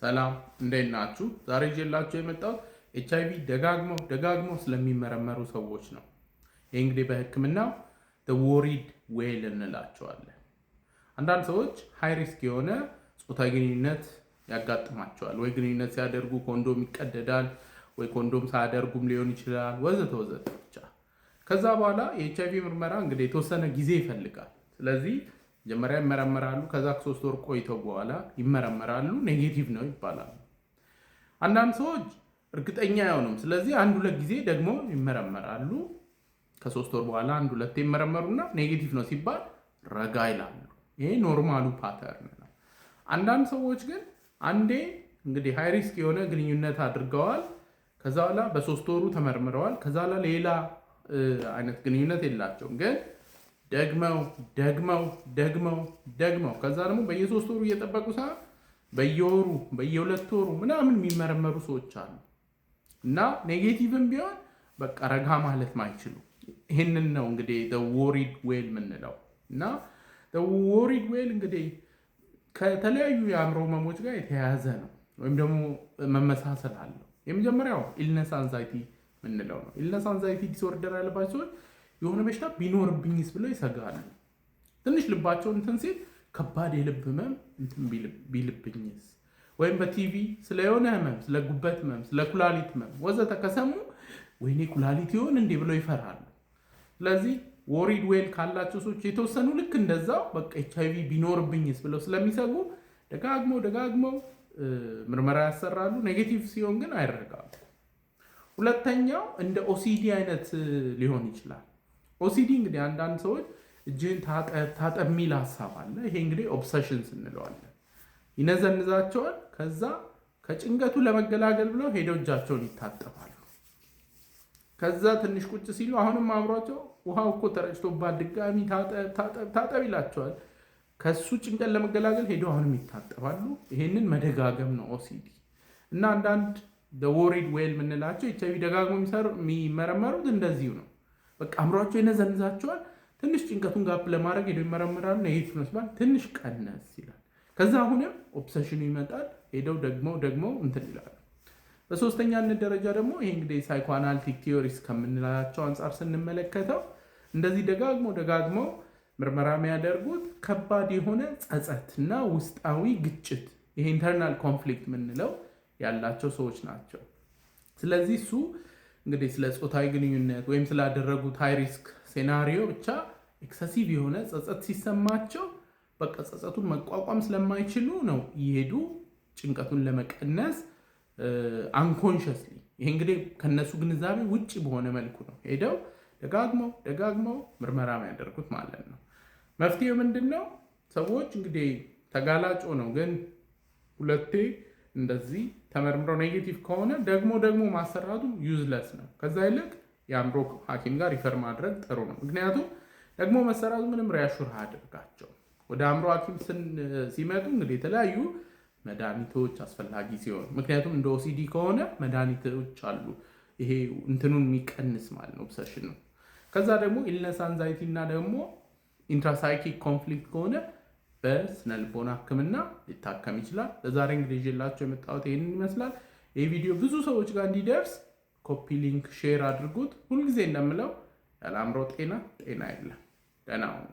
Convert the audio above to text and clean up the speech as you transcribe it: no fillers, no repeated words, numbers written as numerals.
ሰላም እንዴት ናችሁ? ዛሬ ይዤላችሁ የመጣሁት ኤችአይቪ ደጋግሞ ስለሚመረመሩ ሰዎች ነው። ይህ እንግዲህ በሕክምናው ወሪድ ዌል እንላቸዋለን። አንዳንድ ሰዎች ሃይ ሪስክ የሆነ ጾታዊ ግንኙነት ያጋጥማቸዋል። ወይ ግንኙነት ሲያደርጉ ኮንዶም ይቀደዳል፣ ወይ ኮንዶም ሳያደርጉም ሊሆን ይችላል፣ ወዘተ ወዘተ ብቻ። ከዛ በኋላ የኤችአይቪ ምርመራ እንግዲህ የተወሰነ ጊዜ ይፈልጋል። ስለዚህ መጀመሪያ ይመረመራሉ። ከዛ ከ3 ወር ቆይተው በኋላ ይመረመራሉ። ኔጌቲቭ ነው ይባላሉ። አንዳንድ ሰዎች እርግጠኛ አይሆኑም። ስለዚህ 1-2 ጊዜ ደግሞ ይመረመራሉ። ከ3 ወር በኋላ 1-2 ይመረመሩና ኔጌቲቭ ነው ሲባል ረጋ ይላሉ። ይሄ ኖርማሉ ፓተርን ነው። አንዳንድ ሰዎች ግን አንዴ እንግዲህ ሃይ ሪስክ የሆነ ግንኙነት አድርገዋል። ከዛ በኋላ በ3 ወሩ ተመርምረዋል። ከዛ በኋላ ሌላ አይነት ግንኙነት የላቸውም ግን ደግመው ከዛ ደግሞ በየ3 ወሩ እየጠበቁ በየወሩ በየ2 ወሩ ምናምን የሚመረመሩ ሰዎች አሉ እና ኔጌቲቭም ቢሆን በቃ ረጋ ማለት ማይችሉ። ይህንን ነው እንግዲህ ወሪድ ዌል የምንለው እና ወሪድ ዌል እንግዲህ ከተለያዩ የአእምሮ ህመሞች ጋር የተያያዘ ነው ወይም ደግሞ መመሳሰል አለው። የመጀመሪያው ኢልነስ አንዛይቲ የምንለው ነው። ኢልነስ አንዛይቲ ዲስኦርደር ያለባቸው ሰዎች የሆነ በሽታ ቢኖርብኝስ ብለው ይሰጋሉ። ትንሽ ልባቸው እንትን ሲል ከባድ የልብ ህመም እንትን ቢልብኝስ፣ ወይም በቲቪ ስለ የሆነ ህመም፣ ስለ ጉበት ህመም፣ ስለ ኩላሊት ህመም ወዘተ ከሰሙ ወይኔ ኩላሊት ይሆን እንዴ ብለው ይፈራሉ። ስለዚህ ወሪድ ዌል ካላቸው ሰዎች የተወሰኑ ልክ እንደዛው በቃ ኤችአይቪ ቢኖርብኝስ ብለው ስለሚሰጉ ደጋግመው ምርመራ ያሰራሉ። ኔጌቲቭ ሲሆን ግን አይረጋሉ። ሁለተኛው እንደ ኦሲዲ አይነት ሊሆን ይችላል። ኦሲዲ እንግዲህ አንዳንድ ሰዎች እጅህን ታጠብ የሚል ሀሳብ አለ። ይሄ እንግዲህ ኦብሰሽንስ እንለዋለን። ይነዘንዛቸዋል። ከዛ ከጭንቀቱ ለመገላገል ብለው ሄደው እጃቸውን ይታጠባሉ። ከዛ ትንሽ ቁጭ ሲሉ አሁንም አብሯቸው ውሃው እኮ ተረጭቶባት ድጋሚ ታጠብ ይላቸዋል። ከሱ ጭንቀት ለመገላገል ሄደው አሁንም ይታጠባሉ። ይሄንን መደጋገም ነው ኦሲዲ። እና አንዳንድ ወሪድ ዌል የምንላቸው ኤችአይቪ ደጋግሞ የሚመረመሩት እንደዚሁ ነው። በቃ አእምሯቸው ይነዘንዛቸዋል። ትንሽ ጭንቀቱን ጋፕ ለማድረግ ሄደው ይመረምራሉ። ኔጌቲቭ ነው ሲባል ትንሽ ቀነስ ይላል። ከዛ አሁንም ኦብሰሽኑ ይመጣል። ሄደው ደግሞ እንትን ይላሉ። በሶስተኛነት ደረጃ ደግሞ ይሄ እንግዲህ ሳይኮአናሊቲክ ቲዮሪስ ከምንላቸው አንጻር ስንመለከተው እንደዚህ ደጋግሞ ምርመራ የሚያደርጉት ከባድ የሆነ ጸጸት እና ውስጣዊ ግጭት፣ ይሄ ኢንተርናል ኮንፍሊክት የምንለው ያላቸው ሰዎች ናቸው። ስለዚህ እሱ እንግዲህ ስለ ጾታዊ ግንኙነት ወይም ስላደረጉት ሃይ ሪስክ ሴናሪዮ ብቻ ኤክሰሲቭ የሆነ ጸጸት ሲሰማቸው በቃ ጸጸቱን መቋቋም ስለማይችሉ ነው እየሄዱ ጭንቀቱን ለመቀነስ አንኮንሽስሊ፣ ይሄ እንግዲህ ከነሱ ግንዛቤ ውጭ በሆነ መልኩ ነው ሄደው ደጋግመው ምርመራ የሚያደርጉት ማለት ነው። መፍትሄው ምንድን ነው? ሰዎች እንግዲህ ተጋላጭ ነው ግን ሁለቴ እንደዚህ ተመርምረው ኔጌቲቭ ከሆነ ደግሞ ማሰራቱ ዩዝለስ ነው። ከዛ ይልቅ የአእምሮ ሐኪም ጋር ሪፈር ማድረግ ጥሩ ነው። ምክንያቱም ደግሞ መሰራቱ ምንም ሪያሹር አያደርጋቸው። ወደ አእምሮ ሐኪም ሲመጡ እንግዲህ የተለያዩ መድኃኒቶች አስፈላጊ ሲሆን፣ ምክንያቱም እንደ ኦሲዲ ከሆነ መድኃኒቶች አሉ ይሄ እንትኑን የሚቀንስ ማለት ነው ኦብሰሽን ነው። ከዛ ደግሞ ኢልነስ አንዛይቲ እና ደግሞ ኢንትራሳይኪክ ኮንፍሊክት ከሆነ በስነ ልቦና ሕክምና ሊታከም ይችላል። ለዛሬ እንግዲህ ይዤላችሁ የመጣሁት ይህንን ይመስላል። ይህ ቪዲዮ ብዙ ሰዎች ጋር እንዲደርስ ኮፒ ሊንክ ሼር አድርጉት። ሁልጊዜ እንደምለው ያለ አእምሮ ጤና የለም። ደህና ሁኑ።